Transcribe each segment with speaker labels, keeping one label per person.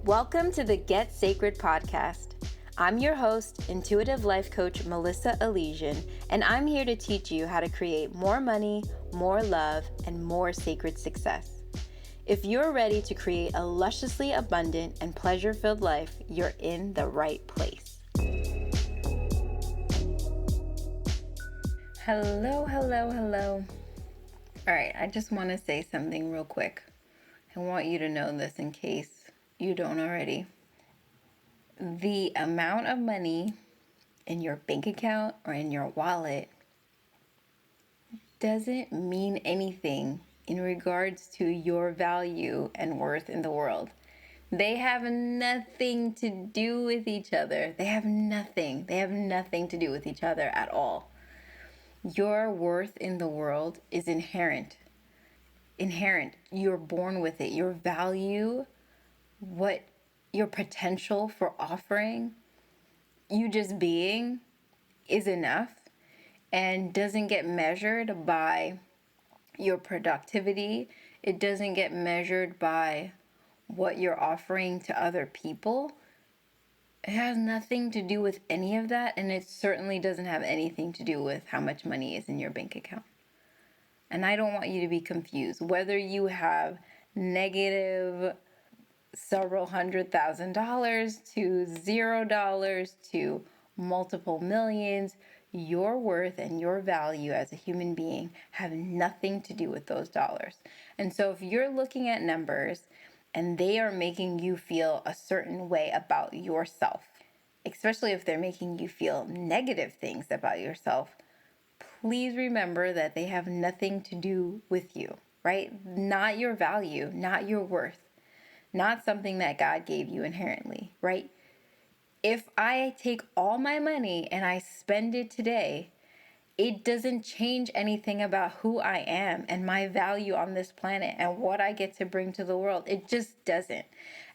Speaker 1: Welcome to the Get Sacred podcast. I'm your host, intuitive life coach Melissa Elysian, and I'm here to teach you how to create more money, more love, and more sacred success. If you're ready to create a lusciously abundant and pleasure-filled life, you're in the right place. Hello. All right, I just want to say something real quick. I want you to know this in case you don't already. The amount of money in your bank account or in your wallet doesn't mean anything in regards to your value and worth in the world. They have nothing to do with each other. They have nothing to do with each other at all. Your worth in the world is inherent. You're born with it. Your value, what your potential for offering, you just being, is enough and doesn't get measured by your productivity. It doesn't get measured by what you're offering to other people. It has nothing to do with any of that, and it certainly doesn't have anything to do with how much money is in your bank account. And I don't want you to be confused. Whether you have negative several $100,000 to $0 to multiple millions, your worth and your value as a human being have nothing to do with those dollars. And so if you're looking at numbers and they are making you feel a certain way about yourself, especially if they're making you feel negative things about yourself, please remember that they have nothing to do with you, right? Not your value, not your worth, not something that God gave you inherently, right? If I take all my money and I spend it today, it doesn't change anything about who I am and my value on this planet and what I get to bring to the world. It just doesn't.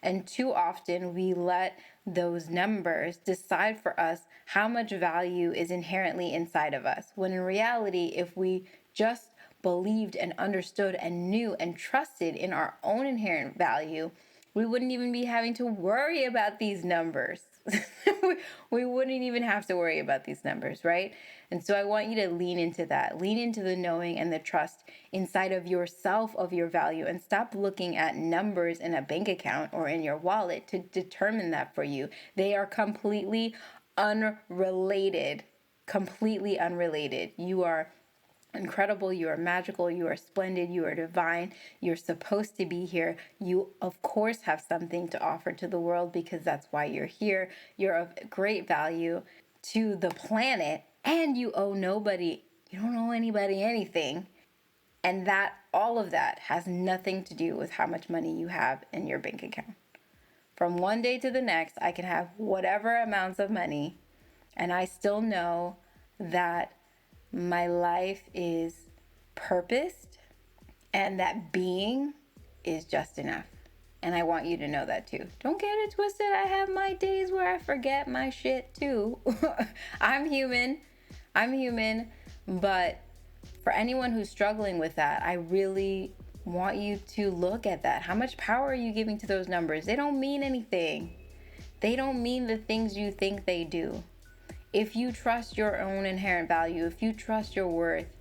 Speaker 1: And too often we let those numbers decide for us how much value is inherently inside of us. When in reality, if we just believed and understood and knew and trusted in our own inherent value, we wouldn't even be having to worry about these numbers. We wouldn't even have to worry about these numbers, right? And so I want you to lean into that. Lean into the knowing and the trust inside of yourself of your value, and stop looking at numbers in a bank account or in your wallet to determine that for you. They are completely unrelated. You are incredible, you are magical, you are splendid, you are divine, you're supposed to be here. You, of course, have something to offer to the world because that's why you're here. You're of great value to the planet, and you don't owe anybody anything. And that, all of that has nothing to do with how much money you have in your bank account. From one day to the next, I can have whatever amounts of money, and I still know that my life is purposed and that being is just enough. And I want you to know that too. Don't get it twisted. I have my days where I forget my shit too. I'm human, but for anyone who's struggling with that, I really want you to look at that. How much power are you giving to those numbers? They don't mean anything. They don't mean the things you think they do. If you trust your own inherent value, if you trust your worth,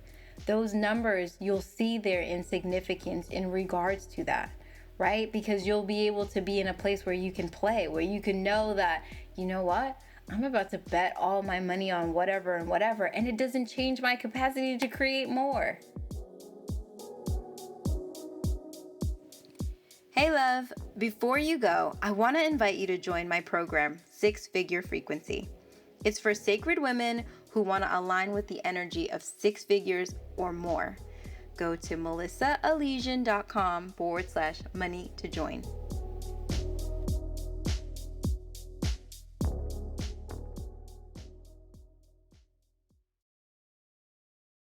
Speaker 1: those numbers, you'll see their insignificance in regards to that, right? Because you'll be able to be in a place where you can play, where you can know that, you know what? I'm about to bet all my money on whatever, and it doesn't change my capacity to create more. Hey love, before you go, I want to invite you to join my program, 6 Figure Frequency. It's for sacred women who want to align with the energy of 6 figures or more. Go to melissaelysian.com/money to join.